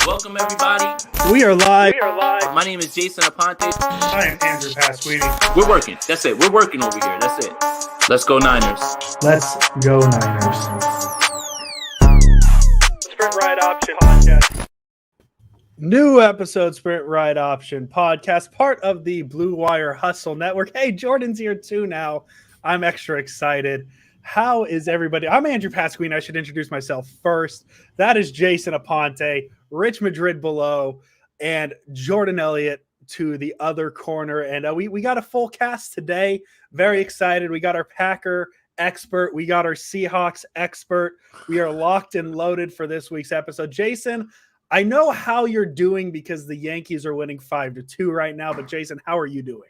Welcome, everybody. We are live. My name is Jason Aponte. I am Andrew Pasquini. We're working. That's it. We're working over here. That's it. Let's go Niners. Let's go Niners. Sprint Ride Option Podcast. New episode, Sprint Ride Option Podcast, part of the Blue Wire Hustle Network. Hey, Jordan's here too now. I'm extra excited. How is everybody? I'm Andrew Pasquini. I should introduce myself first. That is Jason Aponte, Rich Madrid below, and Jordan Elliott to the other corner. And we got a full cast today. Very excited. We got our Packer expert. We got our Seahawks expert. We are locked and loaded for this week's episode. Jason, I know how you're doing because the Yankees are winning 5-2 right now. But Jason, how are you doing?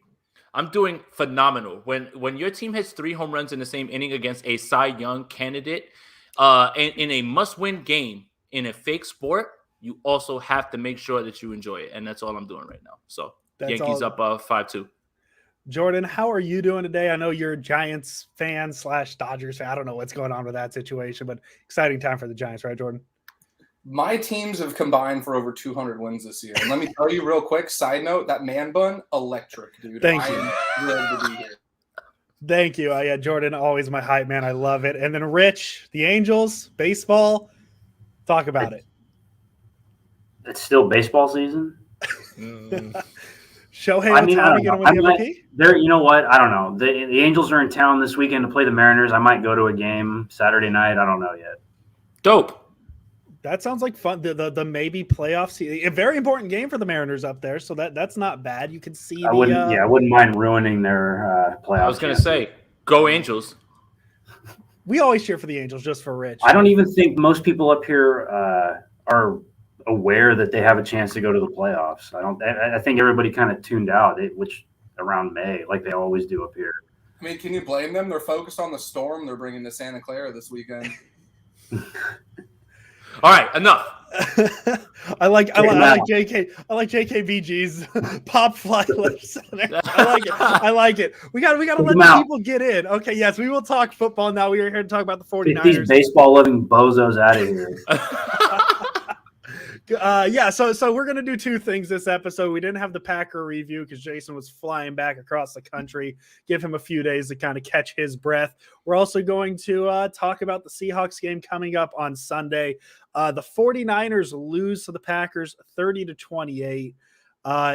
I'm doing phenomenal. When your team hits 3 home runs in the same inning against a Cy Young candidate in a must-win game in a fake sport, you also have to make sure that you enjoy it. And that's all I'm doing right now. So Yankees up 5-2. Jordan, how are you doing today? I know you're a Giants fan / Dodgers fan. I don't know what's going on with that situation, but exciting time for the Giants, right, Jordan? My teams have combined for over 200 wins this year. And let me tell you real quick, side note, that man bun, electric, dude. Thank you. I'm thrilled to be here. Thank you. Yeah, Jordan, always my hype man. I love it. And then Rich, the Angels, baseball. Talk about it. It's still baseball season. Shohei Ohtani going to win the MVP? You know what? I don't know. The Angels are in town this weekend to play the Mariners. I might go to a game Saturday night. I don't know yet. Dope. That sounds like fun. The maybe playoffs. A very important game for the Mariners up there, so that's not bad. You can see. I wouldn't mind ruining their playoffs. I was going to say, go Angels. We always cheer for the Angels, just for Rich. I don't even think most people up here are aware that they have a chance to go to the playoffs. I think everybody kind of tuned out, which around May, like they always do up here. I mean, can you blame them? They're focused on the storm they're bringing to Santa Clara this weekend. All right, enough. I like JKBG's pop fly lip center. I like it. We got to let the people get in. Okay, yes, we will talk football now. We are here to talk about the 49ers. Get these baseball loving bozos out of here. So we're going to do 2 things this episode. We didn't have the Packer review because Jason was flying back across the country. Give him a few days to kind of catch his breath. We're also going to talk about the Seahawks game coming up on Sunday. The 49ers lose to the Packers 30-28.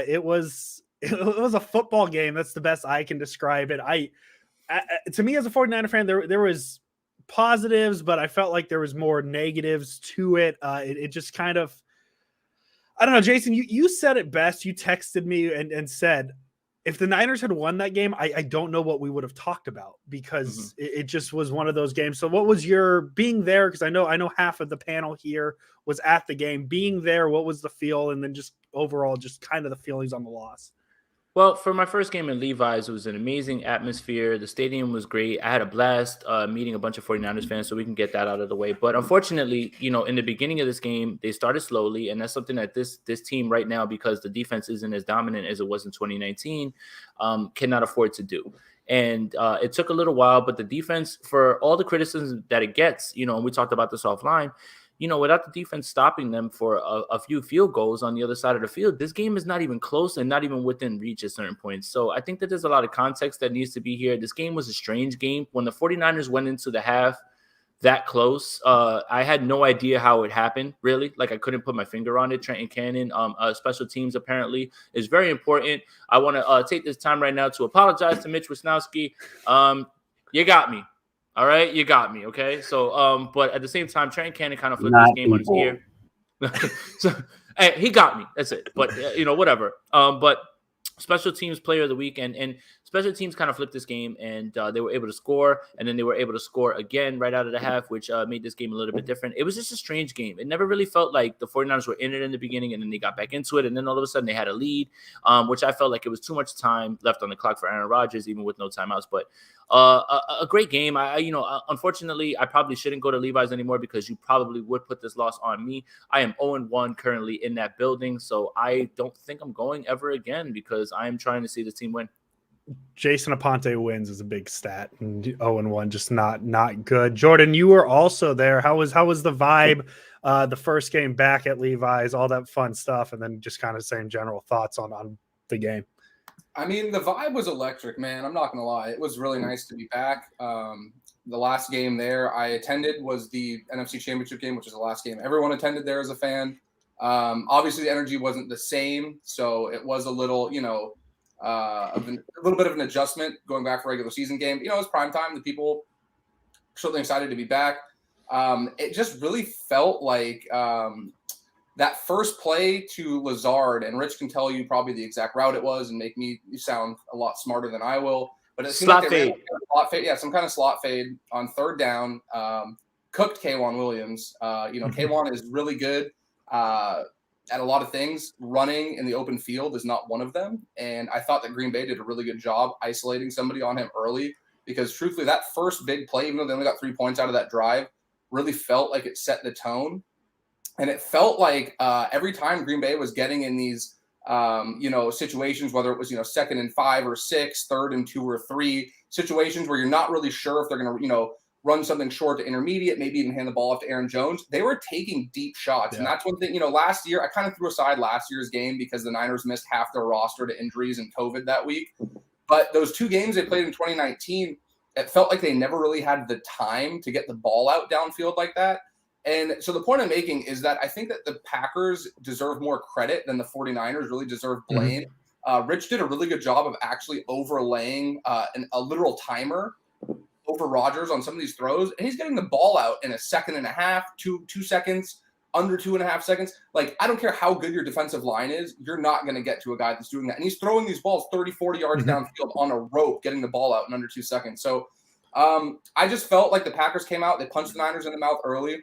It was a football game. That's the best I can describe it. To me as a 49er fan, there was positives, but I felt like there was more negatives to it. It just kind of, I don't know, Jason, you said it best. You texted me and said, if the Niners had won that game, I don't know what we would have talked about because it just was one of those games. So what was your being there? Because I know half of the panel here was at the game. Being there, what was the feel? And then just overall, just kind of the feelings on the loss. Well, for my first game in Levi's, it was an amazing atmosphere. The stadium was great. I had a blast meeting a bunch of 49ers fans, so we can get that out of the way. But unfortunately, in the beginning of this game, they started slowly, and that's something that this team right now, because the defense isn't as dominant as it was in 2019, cannot afford to do. And it took a little while, but the defense, for all the criticism that it gets, and we talked about this offline, without the defense stopping them for a few field goals on the other side of the field, this game is not even close and not even within reach at certain points. So I think that there's a lot of context that needs to be here. This game was a strange game. When the 49ers went into the half that close, I had no idea how it happened, really. Like, I couldn't put my finger on it. Trenton Cannon, special teams apparently is very important. I want to take this time right now to apologize to Mitch Wisnowski. You got me. All right, you got me, okay? So, but at the same time, Trenton Cannon kind of flipped this game on his ear. So, hey, he got me. That's it. But, whatever. But special teams player of the week, and special teams kind of flipped this game, and they were able to score, and then they were able to score again right out of the half, which made this game a little bit different. It was just a strange game. It never really felt like the 49ers were in it in the beginning, and then they got back into it, and then all of a sudden they had a lead, which I felt like it was too much time left on the clock for Aaron Rodgers, even with no timeouts. But a great game. Unfortunately, I probably shouldn't go to Levi's anymore because you probably would put this loss on me. I am 0-1 currently in that building, so I don't think I'm going ever again because I am trying to see the team win. Jason Aponte wins is a big stat, and 0-1 just not good. Jordan, you were also there. How was the vibe the first game back at Levi's, all that fun stuff, and then just kind of saying general thoughts on the game. I mean, the vibe was electric, man. I'm not going to lie. It was really nice to be back. The last game there I attended was the NFC Championship game, which is the last game everyone attended there as a fan. Obviously, the energy wasn't the same, so it was a little, a little bit of an adjustment going back for a regular season game. It was prime time. The people certainly excited to be back. It just really felt like that first play to Lazard, and Rich can tell you probably the exact route it was and make me sound a lot smarter than I will. But it seemed like they ran a slot fade. Yeah, some kind of slot fade on third down. Cooked K'Wan Williams. K'Wan is really good at a lot of things. Running in the open field is not one of them. And I thought that Green Bay did a really good job isolating somebody on him early, because truthfully, that first big play, even though they only got 3 points out of that drive, really felt like it set the tone. And it felt like every time Green Bay was getting in these, situations, whether it was, 2nd and 5 or 6, 3rd and 2 or 3, situations where you're not really sure if they're going to, run something short to intermediate, maybe even hand the ball off to Aaron Jones. They were taking deep shots. Yeah. And that's one thing, last year, I kind of threw aside last year's game because the Niners missed half their roster to injuries and COVID that week. But those 2 games they played in 2019, it felt like they never really had the time to get the ball out downfield like that. And so the point I'm making is that I think that the Packers deserve more credit than the 49ers really deserve blame. Mm-hmm. Rich did a really good job of actually overlaying a literal timer over Rodgers on some of these throws. And he's getting the ball out in a second and a half, 2 seconds, under 2.5 seconds. Like, I don't care how good your defensive line is, you're not going to get to a guy that's doing that. And he's throwing these balls 30, 40 yards downfield on a rope, getting the ball out in under 2 seconds. So I just felt like the Packers came out, they punched the Niners in the mouth early.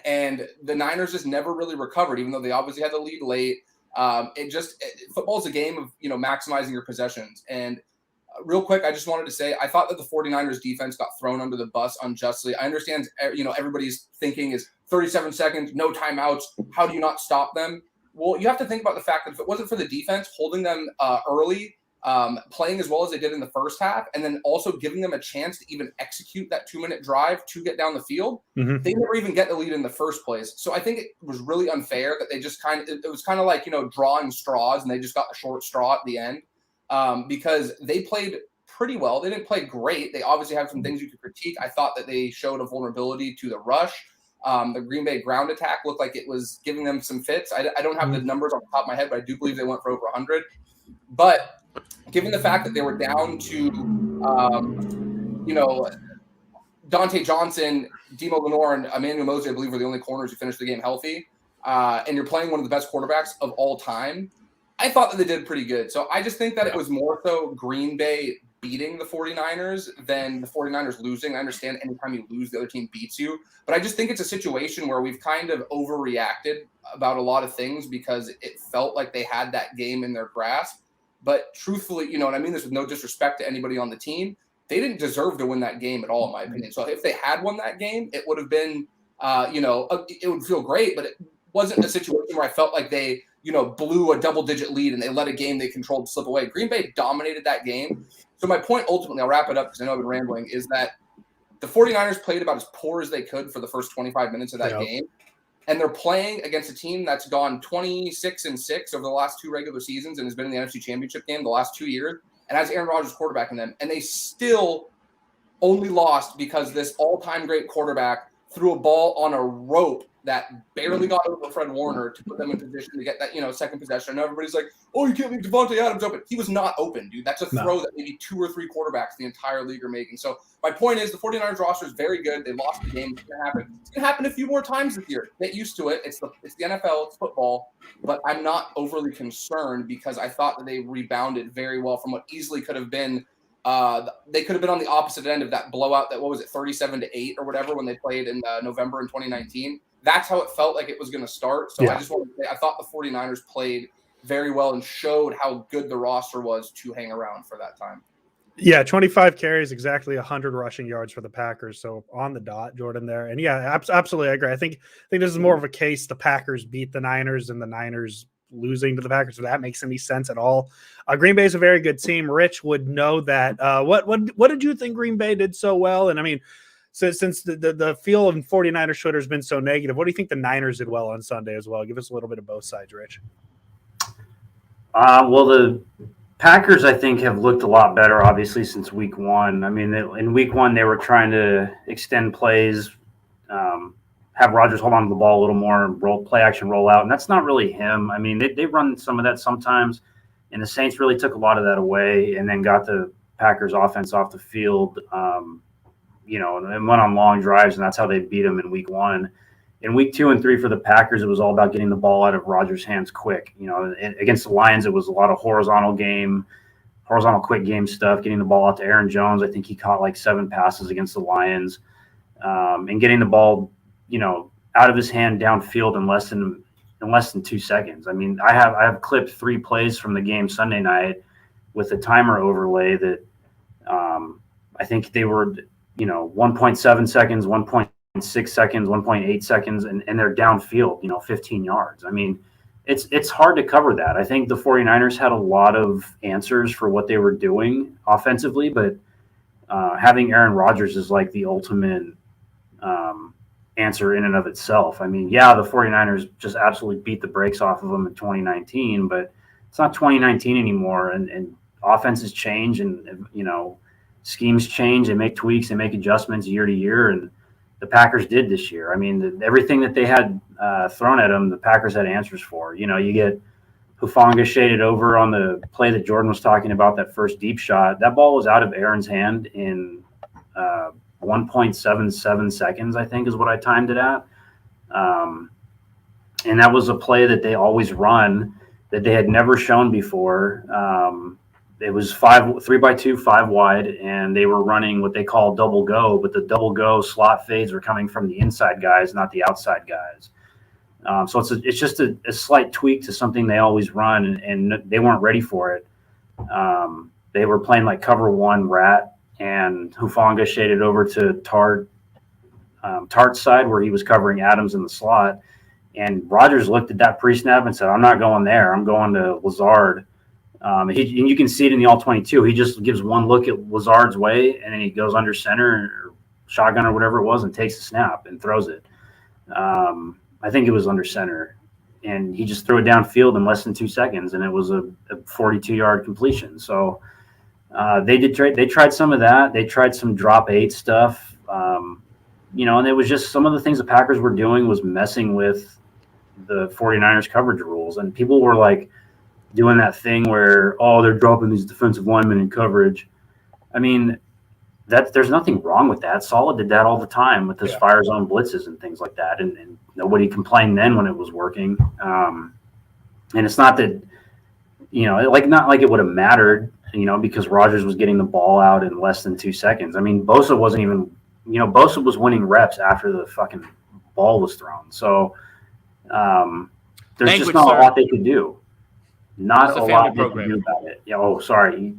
And the Niners just never really recovered, even though they obviously had the lead late. Football is a game of, maximizing your possessions. And real quick, I just wanted to say, I thought that the 49ers defense got thrown under the bus unjustly. I understand, everybody's thinking is 37 seconds, no timeouts. How do you not stop them? Well, you have to think about the fact that if it wasn't for the defense holding them early, playing as well as they did in the first half, and then also giving them a chance to even execute that 2-minute drive to get down the field, they never even get the lead in the first place. So I think it was really unfair that they just it was kind of like, drawing straws, and they just got the short straw at the end, because they played pretty well. They didn't play great. They obviously have some things you could critique. I thought that they showed a vulnerability to the rush. The Green Bay ground attack looked like it was giving them some fits. I don't have the numbers on the top of my head, but I do believe they went for over 100. But given the fact that they were down to, Dante Johnson, Demo Lenore, and Emmanuel Mosley, I believe, were the only corners who finished the game healthy, and you're playing one of the best quarterbacks of all time, I thought that they did pretty good. So I just think that it was more so Green Bay beating the 49ers than the 49ers losing. I understand anytime you lose, the other team beats you. But I just think it's a situation where we've kind of overreacted about a lot of things because it felt like they had that game in their grasp. But truthfully, and I mean this with no disrespect to anybody on the team, they didn't deserve to win that game at all, in my opinion. So if they had won that game, it would have been, it would feel great, but it wasn't a situation where I felt like they, blew a double-digit lead and they let a game they controlled slip away. Green Bay dominated that game. So my point ultimately, I'll wrap it up because I know I've been rambling, is that the 49ers played about as poor as they could for the first 25 minutes of that game. And they're playing against a team that's gone 26-6 over the last 2 regular seasons and has been in the NFC Championship game the last 2 years and has Aaron Rodgers quarterbacking them. And they still only lost because this all-time great quarterback threw a ball on a rope that barely got over Fred Warner to put them in position to get that, second possession. And everybody's like, oh, you can't leave Devontae Adams open. He was not open, dude. That's a throw that maybe 2 or 3 quarterbacks the entire league are making. So my point is the 49ers roster is very good. They lost the game. It's going to happen. It's going to happen a few more times this year. Get used to it. It's the NFL. It's football. But I'm not overly concerned because I thought that they rebounded very well from what easily could have been. They could have been on the opposite end of that blowout that, 37-8 or whatever when they played in November in 2019. That's how it felt like it was going to start. So I just want to say I thought the 49ers played very well and showed how good the roster was to hang around for that time. Yeah, 25 carries, exactly 100 rushing yards for the Packers. So on the dot, Jordan there. And absolutely, I agree. I think this is more of a case the Packers beat the Niners and the Niners losing to the Packers. If that makes any sense at all. Green Bay is a very good team. Rich would know that. What did you think Green Bay did so well? And I mean, So since the feel of 49ers Twitter has been so negative, what do you think the Niners did well on Sunday as well? Give us a little bit of both sides, Rich. Well, the Packers, I think, have looked a lot better, obviously, since week one. I mean, in week one, they were trying to extend plays, have Rodgers hold on to the ball a little more and play action roll out. And that's not really him. I mean, they run some of that sometimes, and the Saints really took a lot of that away and then got the Packers offense off the field, and went on long drives, and that's how they beat them in week one. In week 2 and 3 for the Packers, it was all about getting the ball out of Rodgers' hands quick. Against the Lions, it was a lot of horizontal quick game stuff, getting the ball out to Aaron Jones. I think he caught like 7 passes against the Lions, and getting the ball, out of his hand downfield in less than 2 seconds. I mean, I have clipped 3 plays from the game Sunday night with a timer overlay that I think they were, 1.7 seconds, 1.6 seconds, 1.8 seconds, and they're downfield, 15 yards. I mean, it's hard to cover that. I think the 49ers had a lot of answers for what they were doing offensively, but having Aaron Rodgers is like the ultimate answer in and of itself. I mean, yeah, the 49ers just absolutely beat the brakes off of them in 2019, but it's not 2019 anymore, and offenses change, and schemes change. They make tweaks, they make adjustments year to year, and the Packers did this year. I mean, everything that they had thrown at them, the Packers had answers for. You get Hufanga shaded over on the play that Jordan was talking about, that first deep shot. That ball was out of Aaron's hand in 1.77 seconds, I think is what I timed it at. And that was a play that they always run that they had never shown before. It was 3x2, 5 wide, and they were running what they call double go, but the double go slot fades were coming from the inside guys, not the outside guys. So it's just a slight tweak to something they always run, and they weren't ready for it. They were playing like cover 1 rat, and Hufanga shaded over to Tart's side where he was covering Adams in the slot. And Rodgers looked at that pre-snap and said, I'm not going there. I'm going to Lazard. And you can see it in the all-22. He just gives one look at Lazard's way, and then he goes under center or shotgun or whatever it was and takes the snap and throws it. I think it was under center. And he just threw it downfield in less than 2 seconds, and it was a 42-yard completion. So they tried some of that. They tried some drop 8 stuff. And it was just some of the things the Packers were doing was messing with the 49ers coverage rules. And people were like, doing that thing where, they're dropping these defensive linemen in coverage. I mean, there's nothing wrong with that. Solid did that all the time with his fire zone blitzes and things like that. And nobody complained then when it was working. And it's not that, not like it would have mattered, because Rodgers was getting the ball out in less than 2 seconds. I mean, Bosa wasn't even, Bosa was winning reps after the fucking ball was thrown. So there's just not a lot they could do. Not a lot they can do about it. Yeah. Sorry.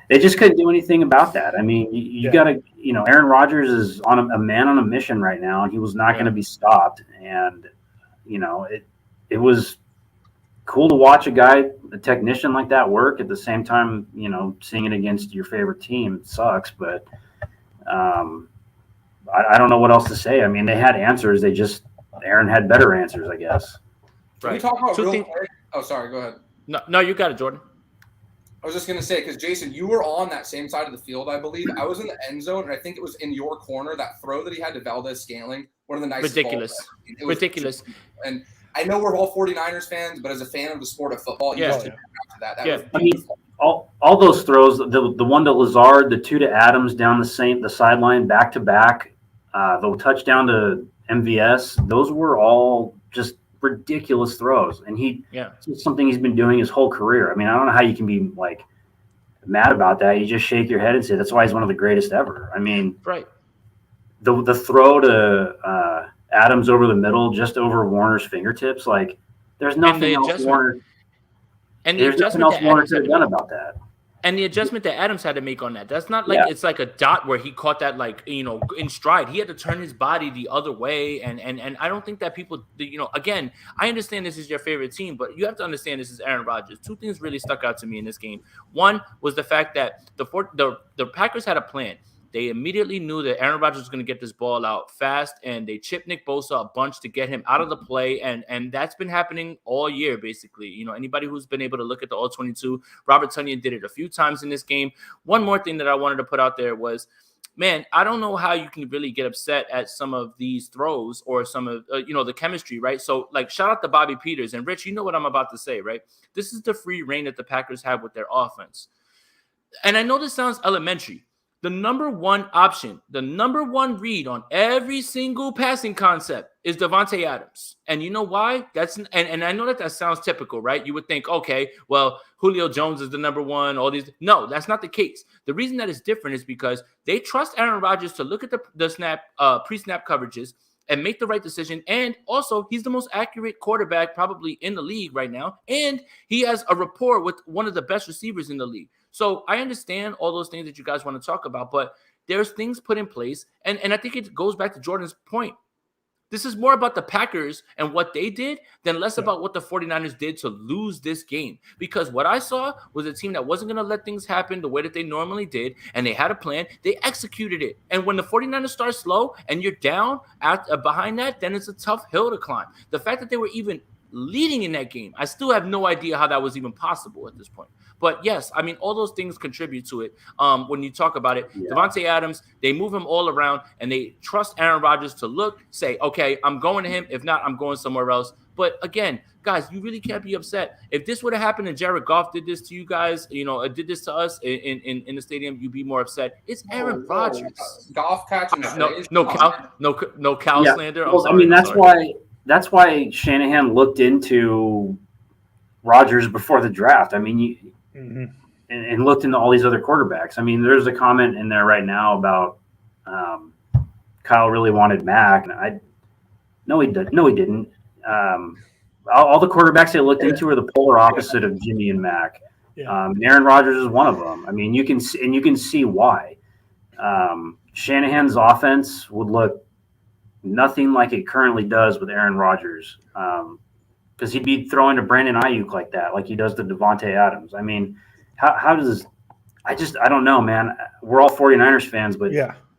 They just couldn't do anything about that. I mean, you got to, Aaron Rodgers is on a man on a mission right now, and he was not going to be stopped. And, it was cool to watch a technician like that work at the same time, seeing it against your favorite team sucks. But I don't know what else to say. I mean, they had answers. Aaron had better answers, I guess. Can we talk about quick? Oh, sorry. Go ahead. No, you got it, Jordan. I was just going to say, because, Jason, you were on that same side of the field, I believe. I was in the end zone, and I think it was in your corner, that throw that he had to Valdez-Scantling, one of the nicest Ridiculous. And I know we're all 49ers fans, but as a fan of the sport of football, you just took that. I mean, all those throws, the one to Lazard, the 2 to Adams down the sideline, back-to-back, the touchdown to MVS, those were all just ridiculous throws, and it's something he's been doing his whole career. I mean, I don't know how you can be like mad about that. You just shake your head and say that's why he's one of the greatest ever. I mean, right. The throw to Adams over the middle, just over Warner's fingertips, like there's nothing else Warner. And the adjustment that Warner could have done about that. And the adjustment that Adams had to make on that's not like it's like a dot where he caught that in stride. He had to turn his body the other way, and I don't think that people, again, I understand this is your favorite team, but you have to understand this is Aaron Rodgers. 2 things really stuck out to me in this game. One was the fact that the Packers had a plan. They immediately knew that Aaron Rodgers was going to get this ball out fast, and they chipped Nick Bosa a bunch to get him out of the play, and that's been happening all year, basically. You know, anybody who's been able to look at the All-22, Robert Tonyan did it a few times in this game. One more thing that I wanted to put out there was, man, I don't know how you can really get upset at some of these throws or some of, the chemistry, right? So, like, shout out to Bobby Peters. And, Rich, you know what I'm about to say, right? This is the free reign that the Packers have with their offense. And I know this sounds elementary. The number one option, the number one read on every single passing concept is Davante Adams. And you know why? And I know that sounds typical, right? You would think, okay, well, Julio Jones is the number one, all these. No, that's not the case. The reason that is different is because they trust Aaron Rodgers to look at the snap, pre-snap coverages and make the right decision. And also, he's the most accurate quarterback probably in the league right now. And he has a rapport with one of the best receivers in the league. So I understand all those things that you guys want to talk about, but there's things put in place. And I think it goes back to Jordan's point. This is more about the Packers and what they did than less about what the 49ers did to lose this game. Because what I saw was a team that wasn't going to let things happen the way that they normally did, and they had a plan. They executed it. And when the 49ers start slow and you're down behind that, then it's a tough hill to climb. The fact that they were even leading in that game, I still have no idea how that was even possible at this point. But yes, I mean, all those things contribute to it. When you talk about it, Davante Adams, they move him all around, and they trust Aaron Rodgers to look, say, okay, I'm going to him. If not, I'm going somewhere else. But again, guys, you really can't be upset. If this would have happened and Jared Goff did this to you guys, did this to us in the stadium, you'd be more upset. It's Aaron Rodgers. Goff catching no Cal slander. Well, I mean, that's why Shanahan looked into Rodgers before the draft. I mean, and looked into all these other quarterbacks. I mean, there's a comment in there right now about Kyle really wanted Mac, and no, he didn't. All the quarterbacks they looked into are the polar opposite of Jimmy and Mac. And Aaron Rodgers is one of them. I mean, you can see why. Shanahan's offense would look nothing like it currently does with Aaron Rodgers, because he'd be throwing to Brandon Ayuk like that, like he does to Davante Adams. I mean, how does I don't know, man. We're all 49ers fans, but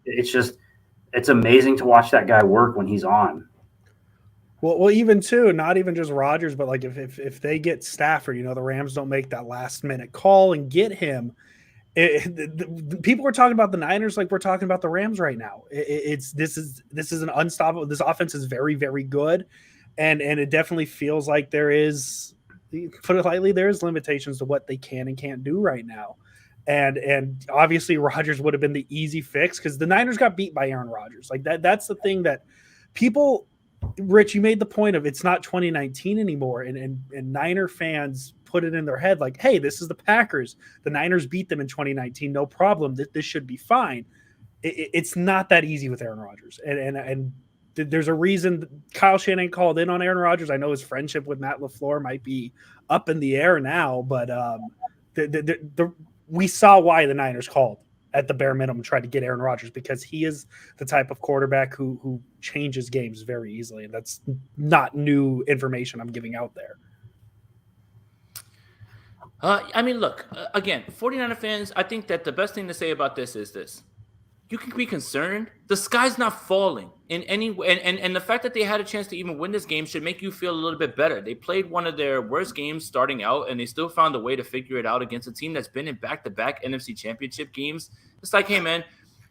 it's amazing to watch that guy work when he's on. Well, even too, not even just Rodgers, but like if they get Stafford, the Rams don't make that last minute call and get him. People are talking about the Niners like we're talking about the Rams right now. This is an unstoppable. This offense is very, very good, and it definitely feels like there is, put it lightly, there is limitations to what they can and can't do right now. And obviously Rodgers would have been the easy fix because the Niners got beat by Aaron Rodgers. Like that's the thing that people. Rich, you made the point of it's not 2019 anymore, and Niner fans put it in their head like, hey, this is the Packers. The Niners beat them in 2019, no problem. This should be fine. It's not that easy with Aaron Rodgers, and there's a reason Kyle Shanahan called in on Aaron Rodgers. I know his friendship with Matt LaFleur might be up in the air now, but we saw why the Niners called at the bare minimum tried to get Aaron Rodgers, because he is the type of quarterback who changes games very easily. And that's not new information I'm giving out there. I mean, look, again, 49er fans, I think that the best thing to say about this is this. You can be concerned. The sky's not falling in any way. And the fact that they had a chance to even win this game should make you feel a little bit better. They played one of their worst games starting out, and they still found a way to figure it out against a team that's been in back-to-back NFC Championship games. It's like, hey, man,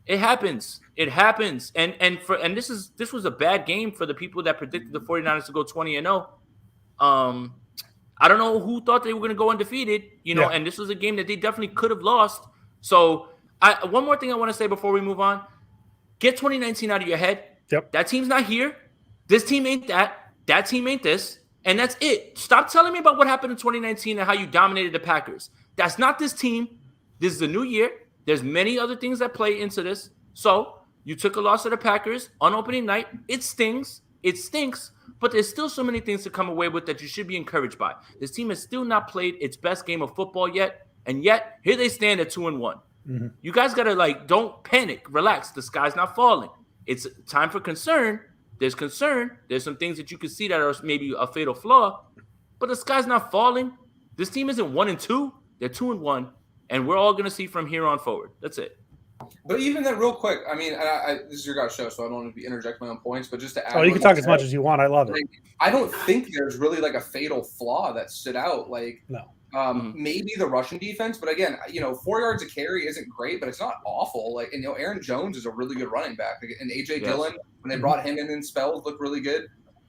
it happens. It happens. And this was a bad game for the people that predicted the 49ers to go 20-0. I don't know who thought they were going to go undefeated, and this was a game that they definitely could have lost. So one more thing I want to say before we move on. Get 2019 out of your head. Yep. That team's not here. This team ain't that. That team ain't this. And that's it. Stop telling me about what happened in 2019 and how you dominated the Packers. That's not this team. This is a new year. There's many other things that play into this. So you took a loss to the Packers on opening night. It stings. It stinks. But there's still so many things to come away with that you should be encouraged by. This team has still not played its best game of football yet. And yet, here they stand at 2-1. Mm-hmm. You guys got to, don't panic. Relax. The sky's not falling. It's time for concern. There's concern. There's some things that you can see that are maybe a fatal flaw. But the sky's not falling. This team isn't 1-2. They're 2-1. And we're all going to see from here on forward. That's it. But even then, real quick, I mean, this is your guys' show, so I don't want to interject my own points, but just to add. Oh, you can talk as much as you want. I love it. I don't think there's really like a fatal flaw that stood out. Like, no. Maybe the Russian defense, but again, 4 yards a carry isn't great, but it's not awful. Like, and Aaron Jones is a really good running back, and AJ Dillon, when they brought him in spells, looked really good.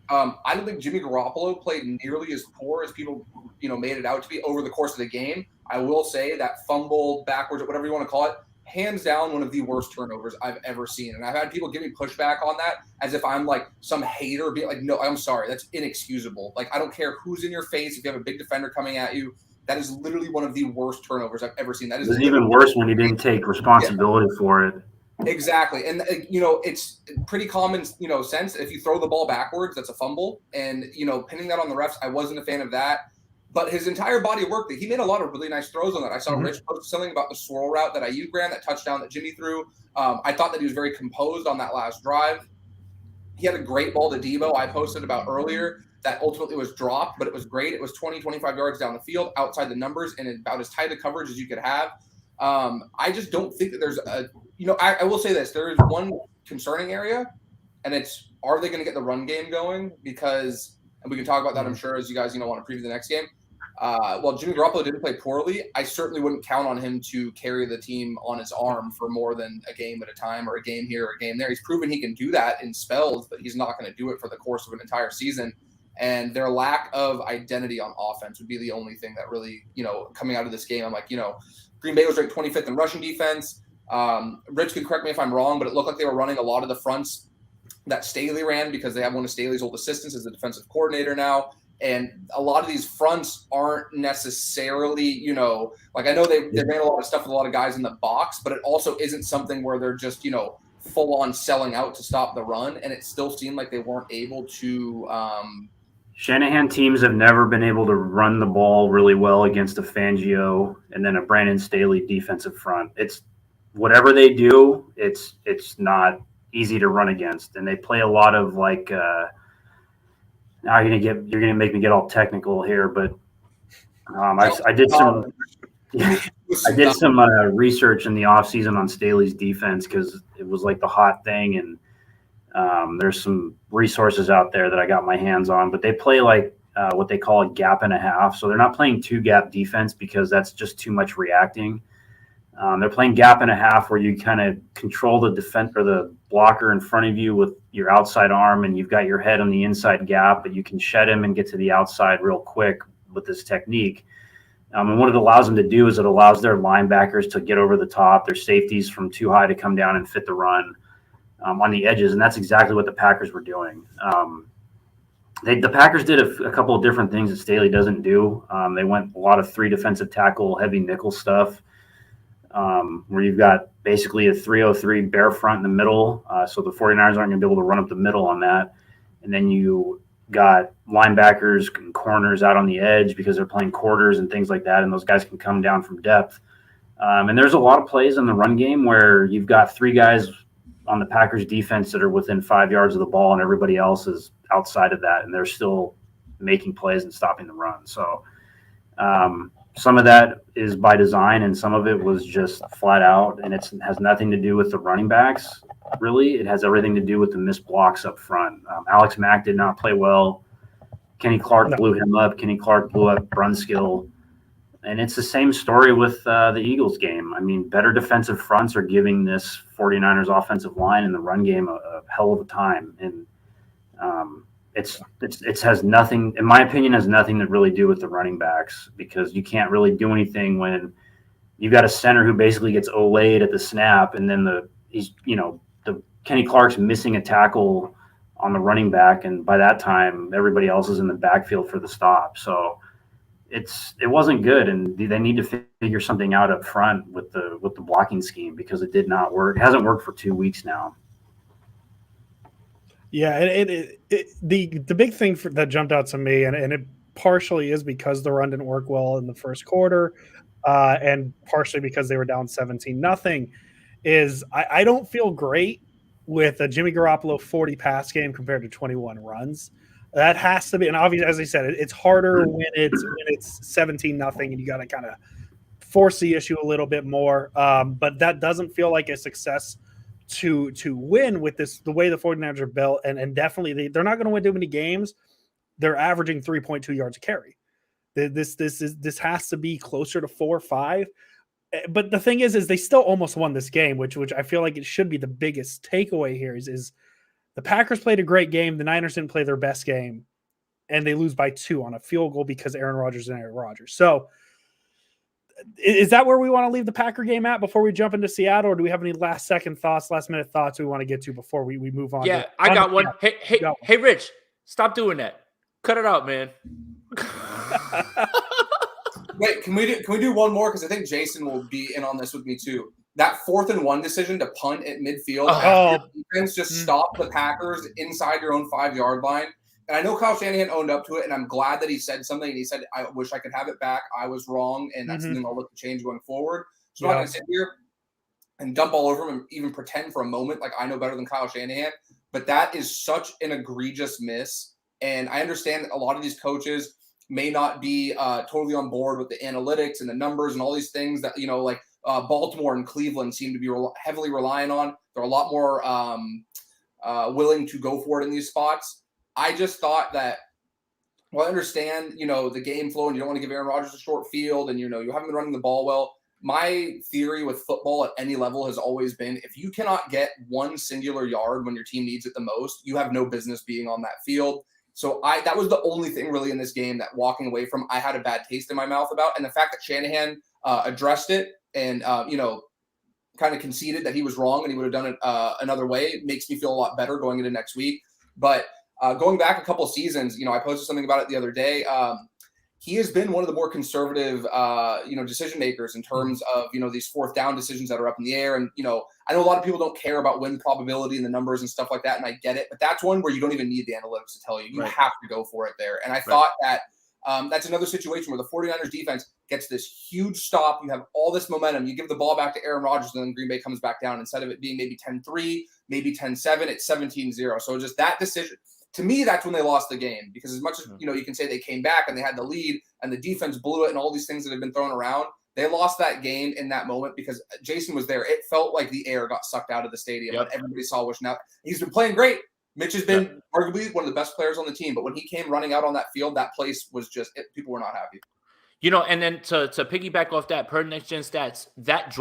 I don't think Jimmy Garoppolo played nearly as poor as people, made it out to be over the course of the game. I will say that fumble backwards, or whatever you want to call it, hands down one of the worst turnovers I've ever seen. And I've had people give me pushback on that as if I'm like some hater being like, no, I'm sorry. That's inexcusable. Like, I don't care who's in your face. If you have a big defender coming at you, that is literally one of the worst turnovers I've ever seen. That is even worse when he didn't take responsibility for it. Exactly. And, it's pretty common, sense. If you throw the ball backwards, that's a fumble. And, pinning that on the refs, I wasn't a fan of that. But his entire body of work, he made a lot of really nice throws on that. I saw Rich post something about the swirl route that Ayuk ran, that touchdown that Jimmy threw. I thought that he was very composed on that last drive. He had a great ball to Debo I posted about earlier that ultimately was dropped, but it was great. It was 20, 25 yards down the field, outside the numbers, and about as tight a coverage as you could have. I just don't think that there's I will say this. There is one concerning area, and it's, are they going to get the run game going? Because, and we can talk about that, I'm sure, as you guys, want to preview the next game. Well, Jimmy Garoppolo didn't play poorly. I certainly wouldn't count on him to carry the team on his arm for more than a game at a time, or a game here or a game there. He's proven he can do that in spells, but he's not going to do it for the course of an entire season. And their lack of identity on offense would be the only thing that really, coming out of this game, I'm like, Green Bay was ranked 25th in rushing defense. Rich can correct me if I'm wrong, but it looked like they were running a lot of the fronts that Staley ran, because they have one of Staley's old assistants as the defensive coordinator now. And a lot of these fronts aren't necessarily, like, I know they ran a lot of stuff with a lot of guys in the box, but it also isn't something where they're just, full on selling out to stop the run. And it still seemed like they weren't able to. Shanahan teams have never been able to run the ball really well against a Fangio and then a Brandon Staley defensive front. It's whatever they do, it's not easy to run against. And they play a lot of like, now you're gonna make me get all technical here, but I did some research in the offseason on Staley's defense, because it was like the hot thing, and there's some resources out there that I got my hands on. But they play like what they call a gap and a half, so they're not playing 2-gap defense, because that's just too much reacting. They're playing gap and a half, where you kind of control the defense or the blocker in front of you with your outside arm, and you've got your head on the inside gap, but you can shed him and get to the outside real quick with this technique. And what it allows them to do is it allows their linebackers to get over the top, their safeties from too high to come down and fit the run on the edges. And that's exactly what the Packers were doing. The Packers did a couple of different things that Staley doesn't do. They went a lot of 3 defensive tackle, heavy nickel stuff, where you've got basically a 3-0-3 bear front in the middle. So the 49ers aren't going to be able to run up the middle on that. And then you got linebackers and corners out on the edge, because they're playing quarters and things like that. And those guys can come down from depth. And there's a lot of plays in the run game where you've got 3 guys on the Packers defense that are within 5 yards of the ball, and everybody else is outside of that, and they're still making plays and stopping the run. So some of that is by design, and some of it was just flat out, and it has nothing to do with the running backs, really. It has everything to do with the missed blocks up front. Alex Mack did not play well. Kenny Clark blew him up. Kenny Clark blew up Brunskill. And it's the same story with the Eagles game. I mean, better defensive fronts are giving this 49ers offensive line in the run game a hell of a time. And it has nothing, in my opinion, has nothing to really do with the running backs, because you can't really do anything when you've got a center who basically gets olayed at the snap, and then the Kenny Clark's missing a tackle on the running back, and by that time everybody else is in the backfield for the stop. So it wasn't good, and they need to figure something out up front with the blocking scheme, because it did not work. It hasn't worked for 2 weeks now. Yeah, the big thing that jumped out to me, and it partially is because the run didn't work well in the first quarter, and partially because they were down 17-0, is I don't feel great with a Jimmy Garoppolo 40 pass game compared to 21 runs. That has to be, and obviously, as I said, it's harder when it's 17-0, and you got to kind of force the issue a little bit more. But that doesn't feel like a success to win with this, the way the 49ers are built. And definitely they're not going to win too many games. They're averaging 3.2 yards a carry. This has to be closer to 4 or 5. But the thing is they still almost won this game, which I feel like it should be the biggest takeaway here is the Packers played a great game. The Niners didn't play their best game, and they lose by 2 on a field goal because Aaron Rodgers and Aaron Rodgers. So is that where we want to leave the Packer game at before we jump into Seattle, or do we have any last minute thoughts we want to get to before we move on? Yeah, I got one. Hey, Rich, stop doing that. Cut it out, man. Wait, can we do one more? Because I think Jason will be in on this with me too. That 4th and 1 decision to punt at midfield. Defense just stop the Packers inside your own 5-yard line. And I know Kyle Shanahan owned up to it, and I'm glad that he said something. And he said, "I wish I could have it back. I was wrong, and that's something I'll look to change going forward." So I'm not going to sit here and dump all over him and even pretend for a moment like I know better than Kyle Shanahan. But that is such an egregious miss. And I understand that a lot of these coaches may not be totally on board with the analytics and the numbers and all these things that, like Baltimore and Cleveland seem to be heavily relying on. They're a lot more willing to go for it in these spots. I just thought that, well, I understand, the game flow and you don't want to give Aaron Rodgers a short field and, you haven't been running the ball well. My theory with football at any level has always been if you cannot get one singular yard when your team needs it the most, you have no business being on that field. So that was the only thing really in this game that walking away from, I had a bad taste in my mouth about. And the fact that Shanahan addressed it and, kind of conceded that he was wrong and he would have done it another way makes me feel a lot better going into next week. But going back a couple of seasons, I posted something about it the other day. He has been one of the more conservative, decision makers in terms of, these 4th down decisions that are up in the air. And, I know a lot of people don't care about win probability and the numbers and stuff like that. And I get it, but that's one where you don't even need the analytics to tell you. You have to go for it there. And I thought that that's another situation where the 49ers defense gets this huge stop. You have all this momentum. You give the ball back to Aaron Rodgers, and then Green Bay comes back down. Instead of it being maybe 10-3, maybe 10-7, it's 17-0. So just that decision. To me, that's when they lost the game because as much as, you can say they came back and they had the lead and the defense blew it and all these things that have been thrown around, they lost that game in that moment because Jason was there. It felt like the air got sucked out of the stadium and everybody saw wishing out. He's been playing great. Mitch has been arguably one of the best players on the team, but when he came running out on that field, that place was just people were not happy. And then to piggyback off that, per Next Gen Stats, that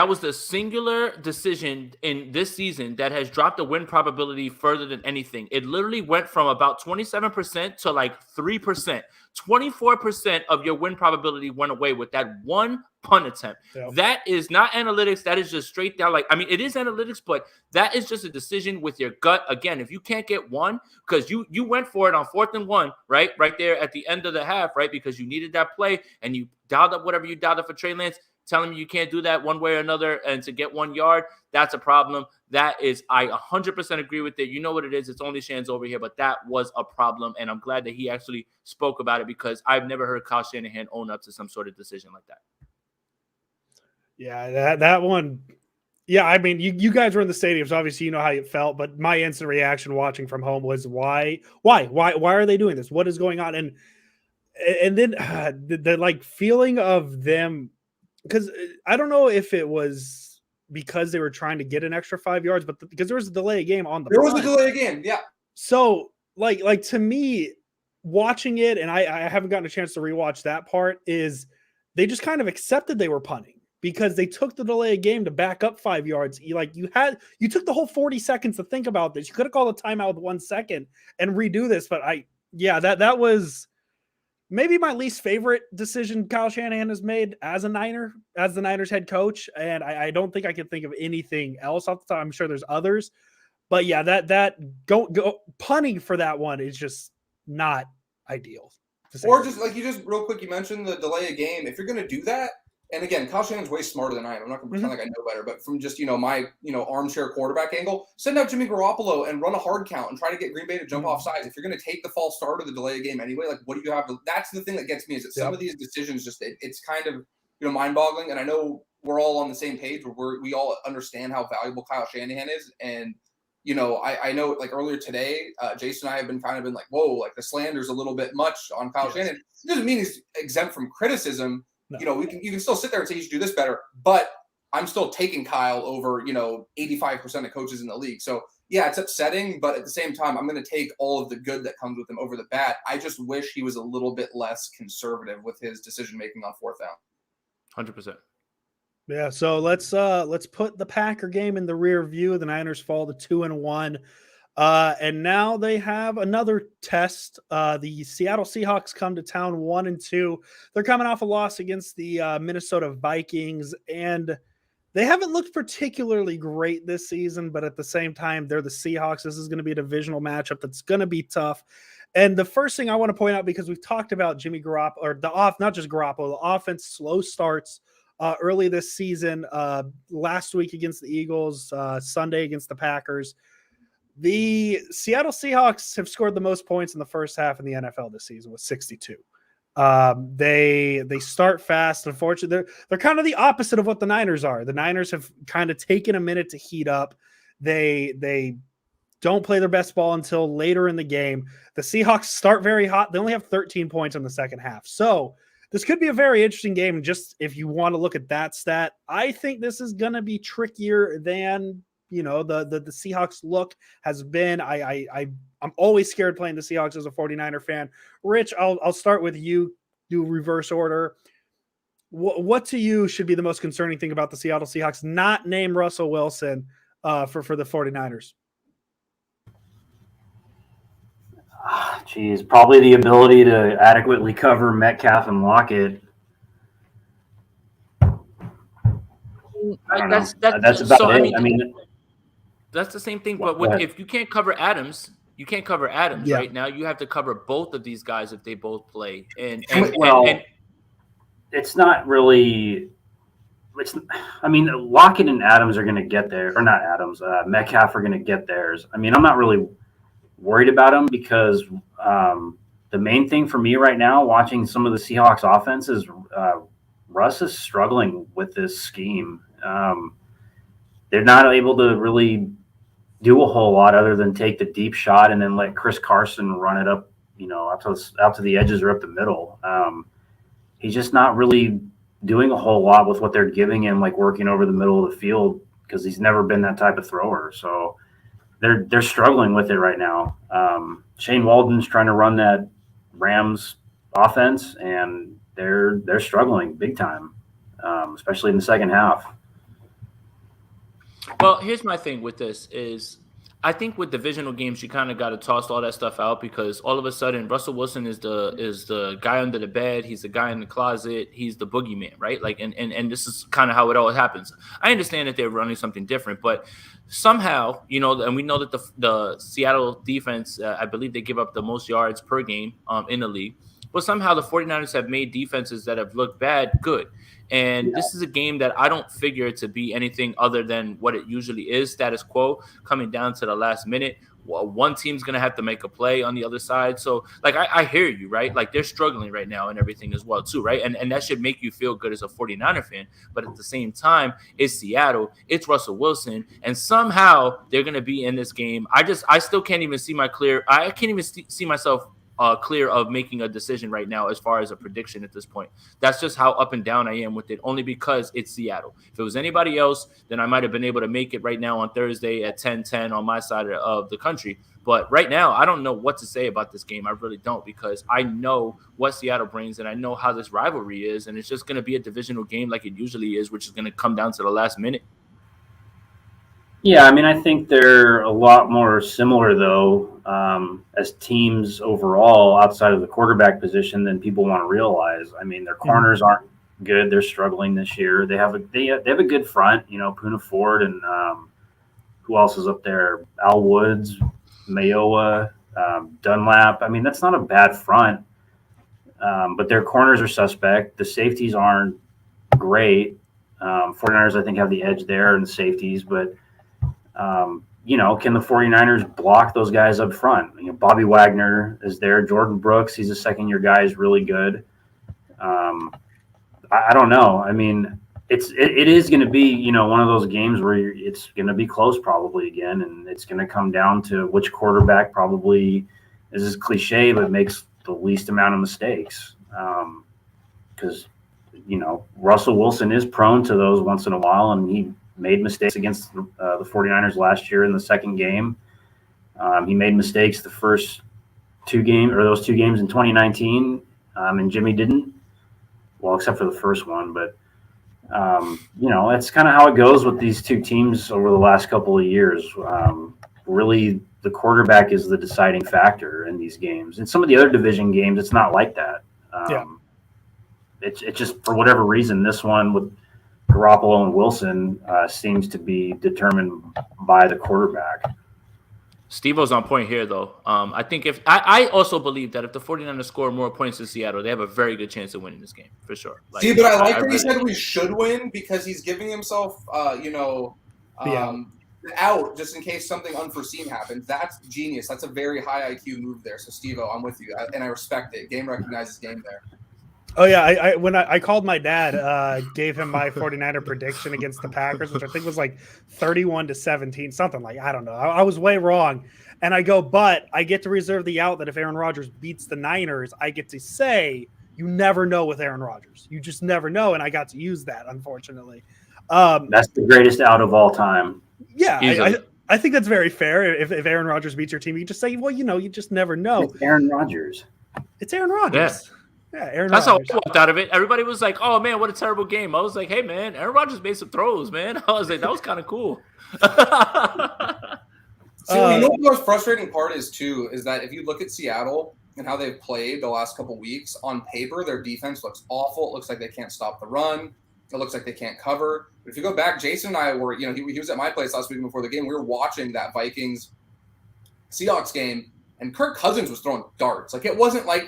was the singular decision in this season that has dropped the win probability further than anything. It literally went from about 27% to like 3%. 24% of your win probability went away with that one punt attempt. Yep. That is not analytics. That is just straight down. It is analytics, but that is just a decision with your gut. Again, if you can't get one, because you went for it on 4th and 1, right there at the end of the half, right, because you needed that play and you dialed up whatever you dialed up for Trey Lance, telling me you can't do that one way or another and to get 1 yard, that's a problem. That is, I 100% agree with it. You know what it is. It's only Shan's over here, but that was a problem. And I'm glad that he actually spoke about it because I've never heard Kyle Shanahan own up to some sort of decision like that. Yeah, that one. Yeah, you guys were in the stadium, so obviously you know how it felt. But my instant reaction watching from home was, why are they doing this? What is going on? And then the feeling of them, because I don't know if it was because they were trying to get an extra 5 yards, but because there was a delay game on the. There was a delay game, yeah. So to me, watching it, and I haven't gotten a chance to rewatch that part, is they just kind of accepted they were punting. Because they took the delay of game to back up 5 yards. You took the whole 40 seconds to think about this. You could have called a timeout with 1 second and redo this. But that was maybe my least favorite decision Kyle Shanahan has made as the Niners head coach. And I don't think I can think of anything else off the top. I'm sure there's others. But yeah, that go punting for that one is just not ideal. Or just real quick, you mentioned the delay of game. If you're going to do that, and again, Kyle Shanahan's way smarter than I am. I'm not going to pretend like I know better, but from just, my, armchair quarterback angle, send out Jimmy Garoppolo and run a hard count and try to get Green Bay to jump off sides. If you're going to take the false start of the delay game anyway, what do you have? That's the thing that gets me is that some of these decisions it's kind of, mind boggling. And I know we're all on the same page where we all understand how valuable Kyle Shanahan is. And, I know earlier today, Jason and I have been whoa, the slander's a little bit much on Kyle Shanahan. It doesn't mean he's exempt from criticism. No. You can still sit there and say you should do this better, but I'm still taking Kyle over 85% of coaches in the league. So yeah, it's upsetting, but at the same time, I'm going to take all of the good that comes with him over the bad. I just wish he was a little bit less conservative with his decision making on 4th down. 100%. Yeah, so let's put the Packer game in the rear view. The Niners fall to 2-1. And now they have another test. The Seattle Seahawks come to town 1-2. They're coming off a loss against the Minnesota Vikings, and they haven't looked particularly great this season, but at the same time, they're the Seahawks. This is going to be a divisional matchup that's going to be tough. And the first thing I want to point out, because we've talked about Jimmy Garoppolo, or not just Garoppolo, the offense slow starts early this season, last week against the Eagles, Sunday against the Packers. The Seattle Seahawks have scored the most points in the first half in the NFL this season with 62. They start fast. Unfortunately, they're kind of the opposite of what the Niners are. The Niners have kind of taken a minute to heat up. They don't play their best ball until later in the game. The Seahawks start very hot. They only have 13 points in the second half. So this could be a very interesting game. Just if you want to look at that stat, I think this is going to be trickier than the Seahawks look has been. I'm always scared playing the Seahawks as a 49er fan. Rich, I'll start with you, do reverse order. What to you should be the most concerning thing about the Seattle Seahawks, not name Russell Wilson for the 49ers? Geez, probably the ability to adequately cover Metcalf and Lockett. That's about it. I mean, that's the same thing. But if you can't cover Adams, Yeah. right now. You have to cover both of these guys if they both play. And it's not really. Lockett and Adams are going to get there, or not Adams. Metcalf are going to get theirs. I mean, I'm not really worried about them because the main thing for me right now, watching some of the Seahawks offense, is Russ is struggling with this scheme. They're not able to really do a whole lot other than take the deep shot and then let Chris Carson run it up, out to the edges or up the middle. He's just not really doing a whole lot with what they're giving him, like working over the middle of the field, because he's never been that type of thrower. So they're struggling with it right now. Shane Walden's trying to run that Rams offense, and they're struggling big time, especially in the second half. Well, here's my thing with this is I think with divisional games, you kind of got to toss all that stuff out because all of a sudden Russell Wilson is the guy under the bed. He's the guy in the closet. He's the boogeyman, right? Like, and this is kind of how it all happens. I understand that they're running something different, but somehow, and we know that the Seattle defense, I believe they give up the most yards per game in the league. But somehow the 49ers have made defenses that have looked bad good. And This is a game that I don't figure to be anything other than what it usually is, status quo, coming down to the last minute. Well, one team's going to have to make a play on the other side. So, like, I hear you, right? Like, they're struggling right now and everything as well, too, right? And that should make you feel good as a 49er fan. But at the same time, it's Seattle, it's Russell Wilson, and somehow they're going to be in this game. I still can't even see I can't even see myself clear of making a decision right now as far as a prediction at this point. That's just how up and down I am with it, only because it's Seattle. If it was anybody else, then I might have been able to make it right now on Thursday at 10:10 on my side of the country. But right now, I don't know what to say about this game. I really don't, because I know what Seattle brings and I know how this rivalry is, and it's just going to be a divisional game like it usually is, which is going to come down to the last minute. Yeah, I mean, I think they're a lot more similar, though, as teams overall outside of the quarterback position than people want to realize. I mean, their corners aren't good. They're struggling this year. They have a good front, Poona Ford and who else is up there? Al Woods, Mayowa, Dunlap. I mean, that's not a bad front, but their corners are suspect. The safeties aren't great. 49ers, I think, have the edge there in the safeties, but can the 49ers block those guys up front? Bobby Wagner is there. Jordan Brooks, he's a second-year guy, is really good. I don't know. I mean, it is going to be, one of those games where it's going to be close probably again, and it's going to come down to which quarterback probably is cliche but makes the least amount of mistakes. Because Russell Wilson is prone to those once in a while, and he made mistakes against the 49ers last year in the second game. He made mistakes the first those two games in 2019, and Jimmy didn't. Well, except for the first one, but that's kind of how it goes with these two teams over the last couple of years. Really, the quarterback is the deciding factor in these games. In some of the other division games, it's not like that. It's just, for whatever reason, this one with Garoppolo and Wilson seems to be determined by the quarterback. Steve-O's on point here, though. I think I also believe that if the 49ers score more points in Seattle, they have a very good chance of winning this game, for sure. But I like that he said we should win, because he's giving himself, out just in case something unforeseen happens. That's genius. That's a very high IQ move there. So, Steve-O, I'm with you, and I respect it. Game recognizes game there. Oh, yeah. When I called my dad, gave him my 49er prediction against the Packers, which I think was like 31-17, something like, I don't know. I was way wrong. And I go, but I get to reserve the out that if Aaron Rodgers beats the Niners, I get to say, you never know with Aaron Rodgers. You just never know. And I got to use that, unfortunately. That's the greatest out of all time. Yeah, I think that's very fair. If Aaron Rodgers beats your team, you just say, well, you just never know. It's Aaron Rodgers. It's Aaron Rodgers. Yeah, Aaron That's Rodgers. how I walked out of it. Everybody was like, oh, man, what a terrible game. I was like, hey, man, Aaron Rodgers made some throws, man. I was like, that was kind of cool. See, you know what the most frustrating part is, too, is that if you look at Seattle and how they've played the last couple weeks, on paper, their defense looks awful. It looks like they can't stop the run. It looks like they can't cover. But if you go back, Jason and I were, he was at my place last week before the game. We were watching that Vikings-Seahawks game, and Kirk Cousins was throwing darts. Like, it wasn't like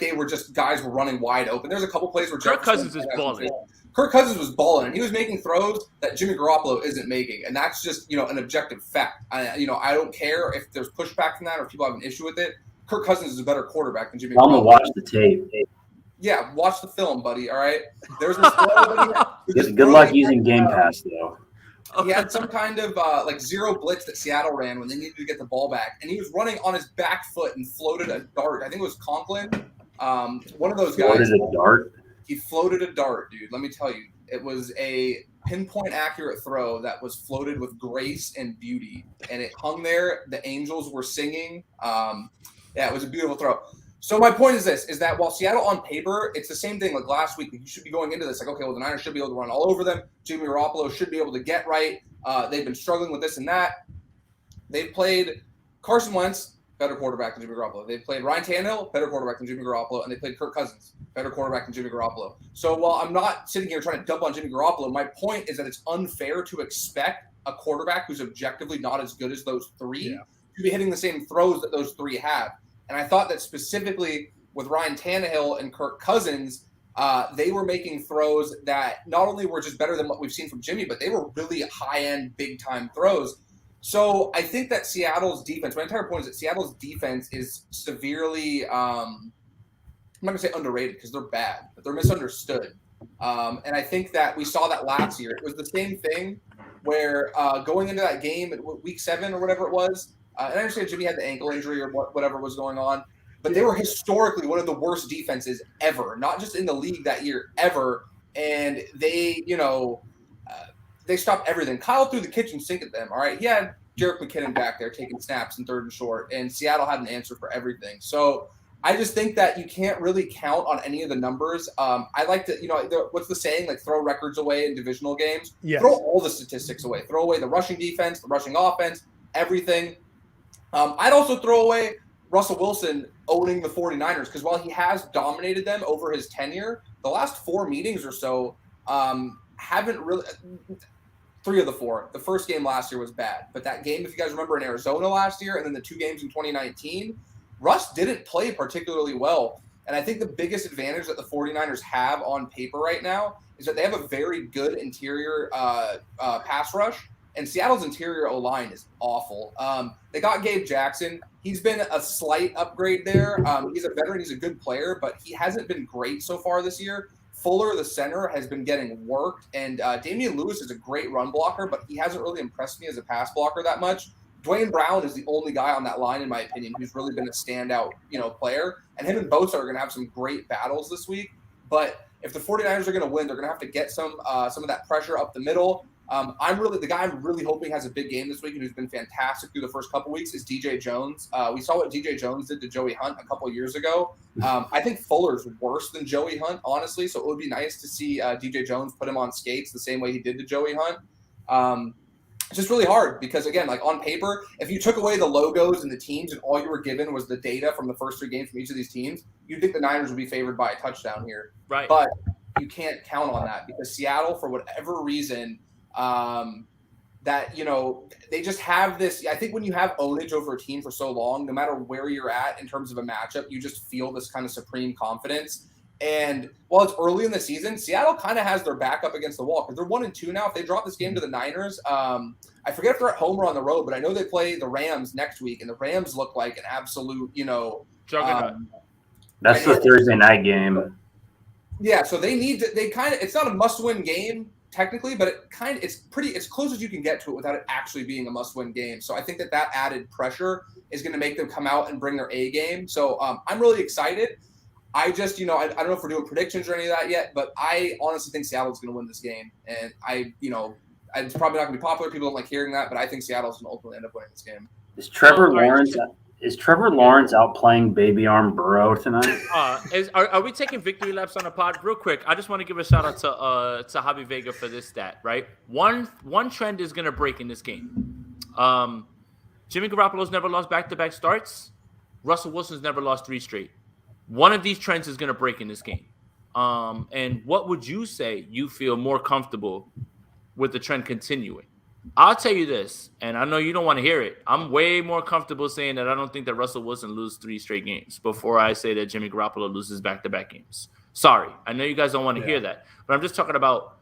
guys were running wide open. There's a couple plays where Kirk Cousins is balling. Kirk Cousins was balling, and he was making throws that Jimmy Garoppolo isn't making, and that's just an objective fact. I don't care if there's pushback from that or if people have an issue with it. Kirk Cousins is a better quarterback than Jimmy Garoppolo. I'm gonna watch the tape. Yeah, watch the film, buddy. All right. There's this good luck using Game Pass, though. He had some kind of zero blitz that Seattle ran when they needed to get the ball back, and he was running on his back foot and floated a dart. I think it was Conklin, one of those guys. Floated a dart? He floated a dart, dude. Let me tell you, it was a pinpoint accurate throw that was floated with grace and beauty, and it hung there. The angels were singing. It was a beautiful throw. So my point is this, is that while Seattle on paper, it's the same thing like last week. You should be going into this like, okay, well, the Niners should be able to run all over them. Jimmy Garoppolo should be able to get right. They've been struggling with this and that. They've played Carson Wentz, better quarterback than Jimmy Garoppolo. They've played Ryan Tannehill, better quarterback than Jimmy Garoppolo. And they played Kirk Cousins, better quarterback than Jimmy Garoppolo. So while I'm not sitting here trying to dump on Jimmy Garoppolo, my point is that it's unfair to expect a quarterback who's objectively not as good as those three to be hitting the same throws that those three have. And I thought that specifically with Ryan Tannehill and Kirk Cousins, they were making throws that not only were just better than what we've seen from Jimmy, but they were really high-end, big-time throws. So I think that Seattle's defense, my entire point is that Seattle's defense is severely, I'm not going to say underrated because they're bad, but they're misunderstood. And I think that we saw that last year. It was the same thing where going into that game at week 7 or whatever it was, and I understand Jimmy had the ankle injury or whatever was going on, but they were historically one of the worst defenses ever, not just in the league that year, ever. And they, they stopped everything. Kyle threw the kitchen sink at them, all right? He had Jerick McKinnon back there taking snaps in 3rd and short, and Seattle had an answer for everything. So I just think that you can't really count on any of the numbers. I like to, what's the saying? Like, throw records away in divisional games. Yes. Throw all the statistics away. Throw away the rushing defense, the rushing offense, everything. I'd also throw away Russell Wilson owning the 49ers because while he has dominated them over his tenure, the last 4 meetings or so haven't really – 3 of the 4. The first game last year was bad. But that game, if you guys remember, in Arizona last year and then the 2 games in 2019, Russ didn't play particularly well. And I think the biggest advantage that the 49ers have on paper right now is that they have a very good interior pass rush. And Seattle's interior O-line is awful. They got Gabe Jackson. He's been a slight upgrade there. He's a veteran. He's a good player, but he hasn't been great so far this year. Fuller, the center, has been getting worked. And Damian Lewis is a great run blocker, but he hasn't really impressed me as a pass blocker that much. Dwayne Brown is the only guy on that line, in my opinion, who's really been a standout, player. And him and Bosa are going to have some great battles this week. But if the 49ers are going to win, they're going to have to get some of that pressure up the middle. The guy I'm really hoping has a big game this week and who's been fantastic through the first couple weeks is DJ Jones. We saw what DJ Jones did to Joey Hunt a couple of years ago. I think Fuller's worse than Joey Hunt, honestly. So it would be nice to see DJ Jones put him on skates the same way he did to Joey Hunt. It's just really hard because, again, like on paper, if you took away the logos and the teams and all you were given was the data from the first 3 games from each of these teams, you'd think the Niners would be favored by a touchdown here. Right. But you can't count on that because Seattle, for whatever reason, that, you know, they just have this. I think when you have ownage over a team for so long, no matter where you're at in terms of a matchup, you just feel this kind of supreme confidence. And while it's early in the season, Seattle kind of has their back up against the wall because they're 1-2 now. If they drop this game to the Niners, I forget if they're at home or on the road, but I know they play the Rams next week, and the Rams look like an absolute, you know, juggernaut. That's the Thursday night game. Yeah, so they need to. They kind of. It's not a must-win game technically, but it's pretty. It's close as you can get to it without it actually being a must-win game. So I think that added pressure is going to make them come out and bring their A game. So I'm really excited. I just, you know, I don't know if we're doing predictions or any of that yet, but I honestly think Seattle's going to win this game. And it's probably not going to be popular. People don't like hearing that, but I think Seattle's going to ultimately end up winning this game. Is Trevor Lawrence outplaying Baby Arm Burrow tonight? Are we taking victory laps on the pod? Real quick, I just want to give a shout out to Javi Vega for this stat, right? One trend is going to break in this game. Jimmy Garoppolo's never lost back-to-back starts. Russell Wilson's never lost 3 straight. One of these trends is going to break in this game. And what would you say you feel more comfortable with the trend continuing? I'll tell you this, and I know you don't want to hear it. I'm way more comfortable saying that I don't think that Russell Wilson loses 3 straight games before I say that Jimmy Garoppolo loses back-to-back games. Sorry. I know you guys don't want to hear that. But I'm just talking about,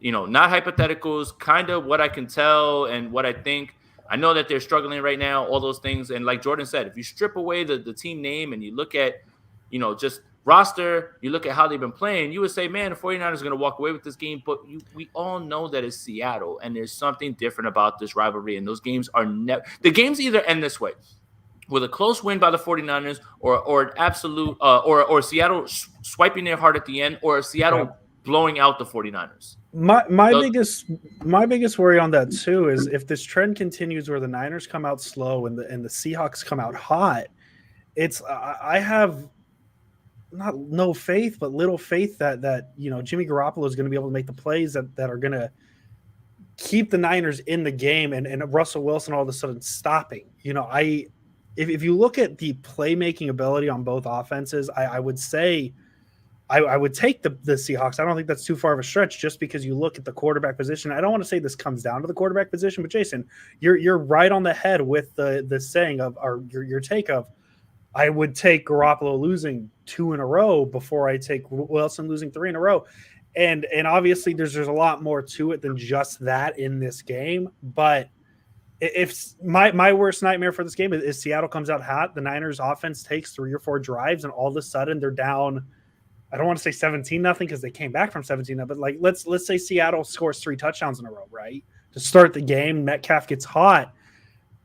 you know, not hypotheticals, kind of what I can tell and what I think. I know that they're struggling right now, all those things. And like Jordan said, if you strip away the team name and you look at, you know, just roster, you look at how they've been playing, you would say, man, the 49ers are going to walk away with this game. But we all know that it's Seattle, and there's something different about this rivalry. And those games are never – the games either end this way, with a close win by the 49ers or an absolute or Seattle swiping their heart at the end, or Seattle blowing out the 49ers. My biggest worry on that too is if this trend continues where the Niners come out slow and the Seahawks come out hot, I have – not no faith, but little faith that you know Jimmy Garoppolo is going to be able to make the plays that are going to keep the Niners in the game and Russell Wilson all of a sudden stopping. You know, if you look at the playmaking ability on both offenses, I would say I would take the Seahawks. I don't think that's too far of a stretch just because you look at the quarterback position. I don't want to say this comes down to the quarterback position, but Jason, you're right on the head with the saying of or your take of I would take Garoppolo losing 2 in a row before I take Wilson losing 3 in a row. And obviously there's a lot more to it than just that in this game. But if my worst nightmare for this game is Seattle comes out hot, the Niners offense takes 3 or 4 drives, and all of a sudden they're down. I don't want to say 17-0 because they came back from 17-0, but like let's say Seattle scores 3 touchdowns in a row, right? To start the game, Metcalf gets hot.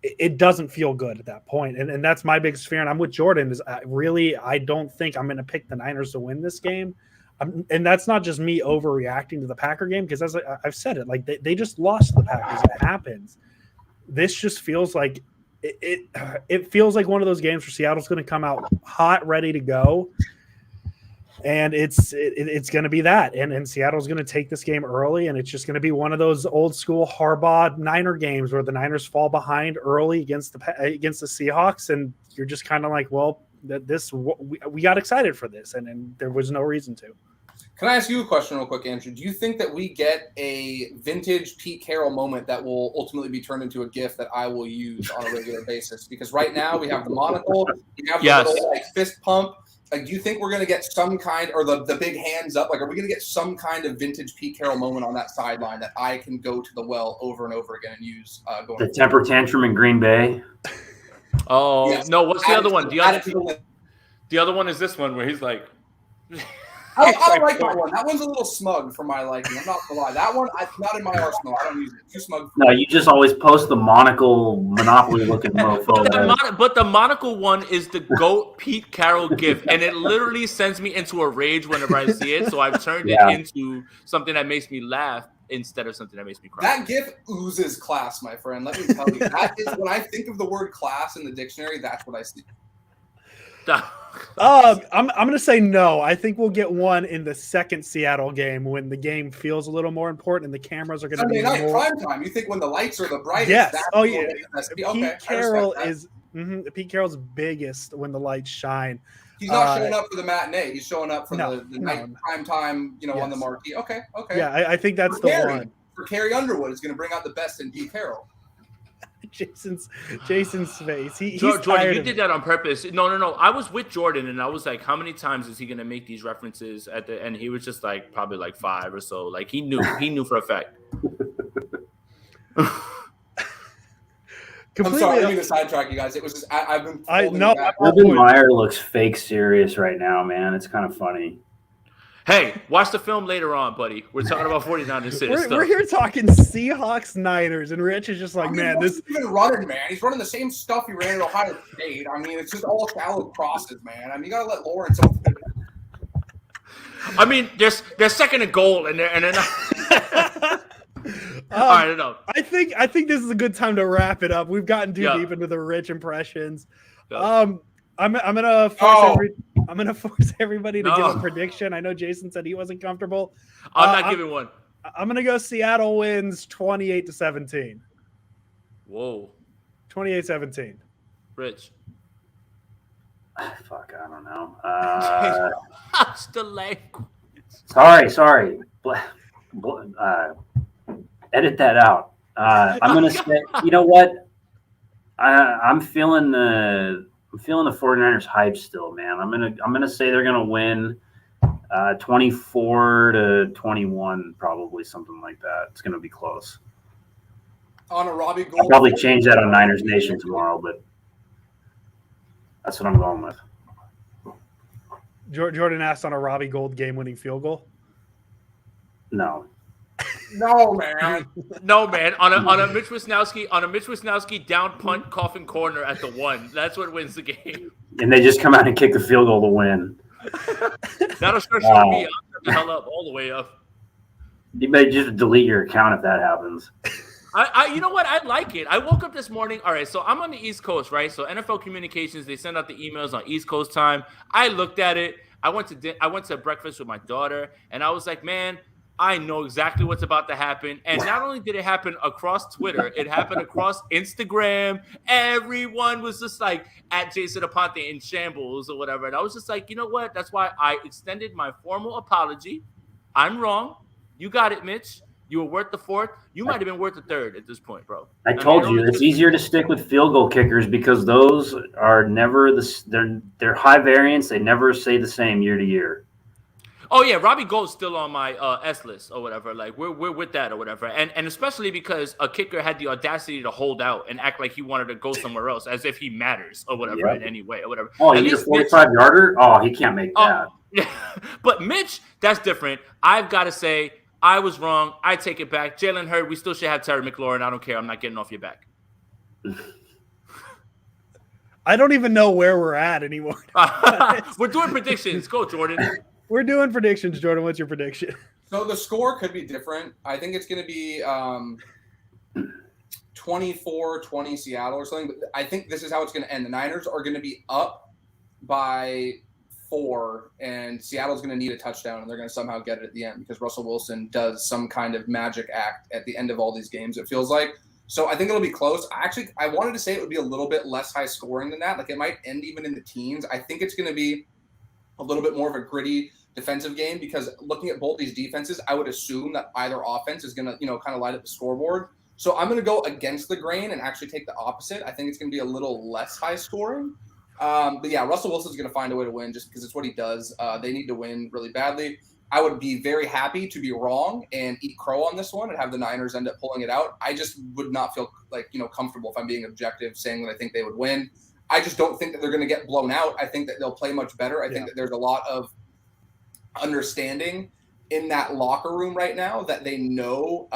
It doesn't feel good at that point. And that's my biggest fear. And I'm with Jordan is I don't think I'm going to pick the Niners to win this game. And that's not just me overreacting to the Packer game, because as I've said it, like they just lost the Packers. It happens. This just feels like it feels like one of those games where Seattle's going to come out hot, ready to go. And it's going to be that. And Seattle's going to take this game early, and it's just going to be one of those old school Harbaugh Niner games where the Niners fall behind early against the Seahawks, and you're just kind of like, well, we got excited for this, and there was no reason to. Can I ask you a question real quick, Andrew? Do you think that we get a vintage Pete Carroll moment that will ultimately be turned into a GIF that I will use on a regular basis? Because right now we have the monocle, we have the little fist pump. Like, do you think we're going to get some kind, or the big hands up? Like, are we going to get some kind of vintage Pete Carroll moment on that sideline that I can go to the well over and over again and use going the forward? temper tantrum in Green Bay? Oh, yes. No, what's the other one? The other one is this one where he's like I like that one. That one's a little smug for my liking. I'm not gonna lie. That one, not in my arsenal. I don't use it. Too smug. No, you just always post the monocle Monopoly looking mofo. But the monocle one is the GOAT Pete Carroll gif, and it literally sends me into a rage whenever I see it. So I've turned it into something that makes me laugh instead of something that makes me cry. That gif oozes class, my friend. Let me tell you. That is when I think of the word class in the dictionary, that's what I see. I'm gonna say no. I think we'll get one in the second Seattle game when the game feels a little more important and the cameras are going to be night, more prime time. You think when the lights are the brightest? Yes. That's Oh yeah. Okay. Pete Carroll's biggest when the lights shine. He's not showing up for the matinee. He's showing up for the night prime time. Yes. On the marquee. Okay. Yeah, I think that's one. For Carrie Underwood is going to bring out the best in Pete Carroll. Jason's face. He's Jordan, you did that on purpose. No. I was with Jordan, and I was like, "How many times is he going to make these references at the?" And he was just like, probably like 5 or so. Like he knew for a fact. I'm sorry, I didn't mean to sidetrack you guys. It was just I've been. Urban Meyer looks fake serious right now, man. It's kind of funny. Hey, watch the film later on, buddy. We're talking about 49ers. We're here talking Seahawks Niners, and Rich is just like, this even running, man. He's running the same stuff he ran at Ohio State. I mean, it's just all shallow crosses, man. I mean, you gotta let Lawrence open it. I mean, they're second and goal, and they're not. All right, enough. I think this is a good time to wrap it up. We've gotten too deep into the Rich impressions. I'm gonna force everybody to give a prediction. I know Jason said he wasn't comfortable. I'm not giving one. I'm gonna go Seattle wins 28-17. Whoa. 28-17. Rich. Fuck, I don't know. That's the language. Sorry. Edit that out. I'm gonna say. You know what? I'm feeling the 49ers hype still, man. I'm gonna say they're gonna win 24-21, probably something like that. It's gonna be close. On a Robbie Gould. I'll probably change that on Niners Nation tomorrow, but that's what I'm going with. Jordan asked on a Robbie Gould game-winning field goal. No. No, man. On a Mitch Wisnowski down punt coffin corner at the 1. That's what wins the game. And they just come out and kick the field goal to win. That'll start showing me. I'll shut the hell up all the way up. You may just delete your account if that happens. You know what? I like it. I woke up this morning. All right, so I'm on the East Coast, right? So NFL Communications, they send out the emails on East Coast time. I looked at it. I went to breakfast with my daughter, and I was like, man, I know exactly what's about to happen. And not only did it happen across Twitter, it happened across Instagram. Everyone was just like at Jason Aponte in shambles or whatever. And I was just like, you know what? That's why I extended my formal apology. I'm wrong. You got it, Mitch. You were worth the 4th. You might have been worth the 3rd at this point, bro. I told you it's easier to stick with field goal kickers because those are never they're high variance. They never stay the same year to year. Oh yeah, Robbie Gould's still on my S list or whatever. Like we're with that or whatever, and especially because a kicker had the audacity to hold out and act like he wanted to go somewhere else, as if he matters or whatever in any way or whatever. Oh, you need a 45-yarder? Oh, he can't make that. But Mitch, that's different. I've got to say, I was wrong. I take it back. Jalen Hurd, we still should have Terry McLaurin. I don't care. I'm not getting off your back. I don't even know where we're at anymore. We're doing predictions. Go, Jordan. We're doing predictions, Jordan. What's your prediction? So the score could be different. I think it's going to be 24-20 Seattle or something. But I think this is how it's going to end. The Niners are going to be up by 4, and Seattle's going to need a touchdown, and they're going to somehow get it at the end because Russell Wilson does some kind of magic act at the end of all these games, it feels like. So I think it'll be close. I wanted to say it would be a little bit less high scoring than that. Like it might end even in the teens. I think it's going to be a little bit more of a gritty defensive game because looking at both these defenses, I would assume that either offense is going to, kind of light up the scoreboard. So I'm going to go against the grain and actually take the opposite. I think it's going to be a little less high scoring. But yeah, Russell Wilson's going to find a way to win just because it's what he does. They need to win really badly. I would be very happy to be wrong and eat crow on this one and have the Niners end up pulling it out. I just would not feel comfortable if I'm being objective saying that I think they would win. I just don't think that they're going to get blown out. I think that they'll play much better. I think that there's a lot of understanding in that locker room right now that they know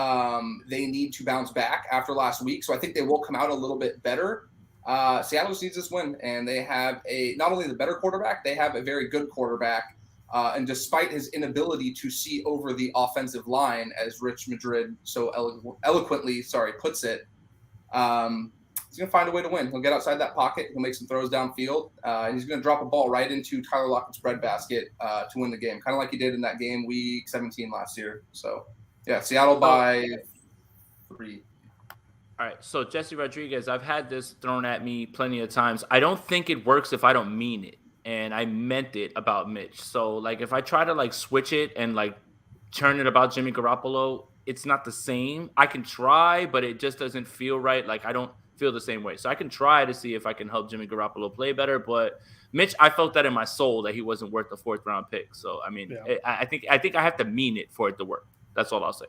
they need to bounce back after last week. So I think they will come out a little bit better. Seattle just needs this win, and they have not only the better quarterback, they have a very good quarterback. And despite his inability to see over the offensive line, as Rich Madrid so eloquently puts it, he's going to find a way to win. He'll get outside that pocket. He'll make some throws downfield. And he's going to drop a ball right into Tyler Lockett's breadbasket to win the game, kind of like he did in that game week 17 last year. So, yeah, Seattle by 3. All right, so Jesse Rodriguez, I've had this thrown at me plenty of times. I don't think it works if I don't mean it, and I meant it about Mitch. So, like, if I try to, like, switch it and, like, turn it about Jimmy Garoppolo, it's not the same. I can try, but it just doesn't feel right. Like, I don't feel the same way. So I can try to see if I can help Jimmy Garoppolo play better, but Mitch, I felt that in my soul that he wasn't worth the 4th-round pick. So, I mean, yeah. I think I have to mean it for it to work. That's all I'll say.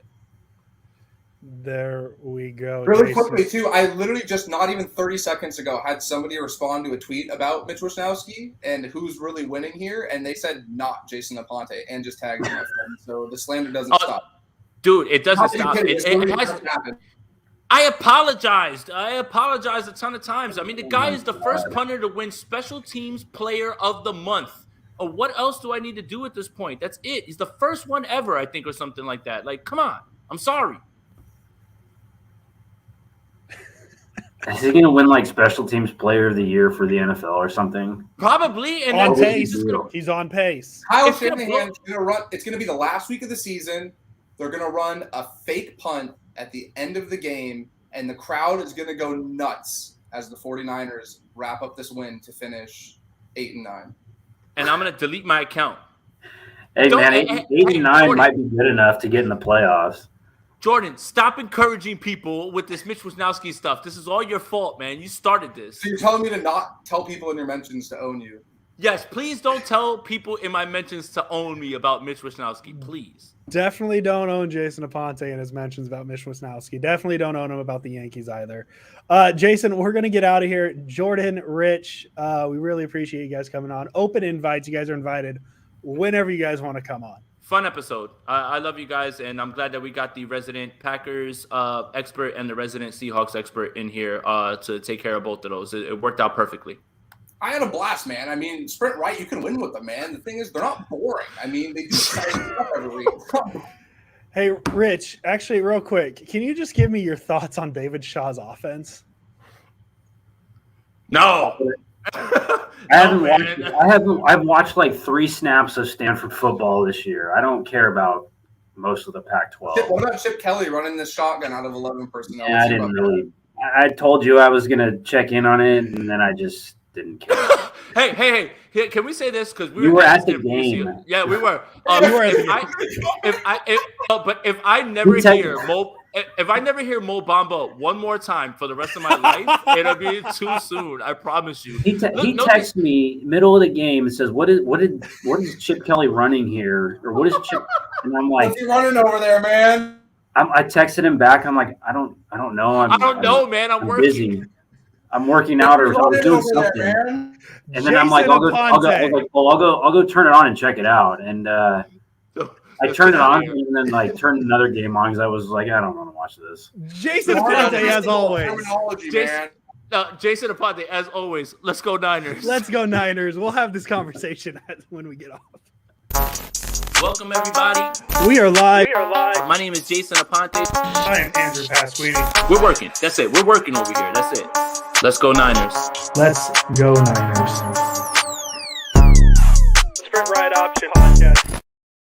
There we go. Really quickly, too, I literally just not even 30 seconds ago had somebody respond to a tweet about Mitch Wishnowsky and who's really winning here, and they said not Jason Aponte and just tagged my friend. So the slander doesn't stop. Dude, it doesn't stop. It hasn't happened. I apologized a ton of times. I mean, the guy is the first punter to win Special Teams Player of the Month. What else do I need to do at this point? That's it. He's the first one ever, I think, or something like that. Like, come on. I'm sorry. Is he going to win like Special Teams Player of the Year for the NFL or something? Probably. And on pace. He's on pace. Kyle Shanahan's going to run. It's going to be the last week of the season. They're going to run a fake punt at the end of the game, and the crowd is going to go nuts as the 49ers wrap up this win to finish 8-9. And I'm going to delete my account. Hey, man, 8-9 might be good enough to get in the playoffs. Jordan, stop encouraging people with this Mitch Wishnowsky stuff. This is all your fault, man. You started this. So you're telling me to not tell people in your mentions to own you? Yes, please don't tell people in my mentions to own me about Mitch Wishnowsky, please. Definitely don't own Jason Aponte in his mentions about Mitch Wishnowsky. Definitely don't own him about the Yankees either. Jason, we're going to get out of here. Jordan, Rich, we really appreciate you guys coming on. Open invites. You guys are invited whenever you guys want to come on. Fun episode. I love you guys, and I'm glad that we got the resident Packers expert and the resident Seahawks expert in here to take care of both of those. It worked out perfectly. I had a blast, man. I mean, sprint right, you can win with them, man. The thing is, they're not boring. I mean, they do stuff every week. Hey, Rich, actually, real quick, can you just give me your thoughts on David Shaw's offense? No. I've watched like 3 snaps of Stanford football this year. I don't care about most of the Pac-12. What about Chip Kelly running this shotgun out of 11 personnel? Yeah, I didn't really. I told you I was gonna check in on it, and then I just didn't care. Hey! Can we say this? Because we were at the game. Yeah, we were. If I never hear Mo Bamba one more time for the rest of my life, it'll be too soon. I promise you. He texts me middle of the game and says, "What is Chip Kelly running here? Or what is Chip?" And I'm like, "What's he running over there, man?" I texted him back. I'm like, I don't know. I don't know, man. I'm working. Busy. I'm working out or I'm doing something. There, and then I'm like, I'll go turn it on and check it out. And I turned it on and then like turned another game on because I was like, I don't want to watch this. Jason Aponte, as always. Jason Aponte, as always. Let's go Niners. Let's go Niners. We'll have this conversation when we get off. Welcome, everybody. We are live. My name is Jason Aponte. I am Andrew Pasquini. We're working. That's it. We're working over here. That's it. Let's go Niners. Let's go Niners.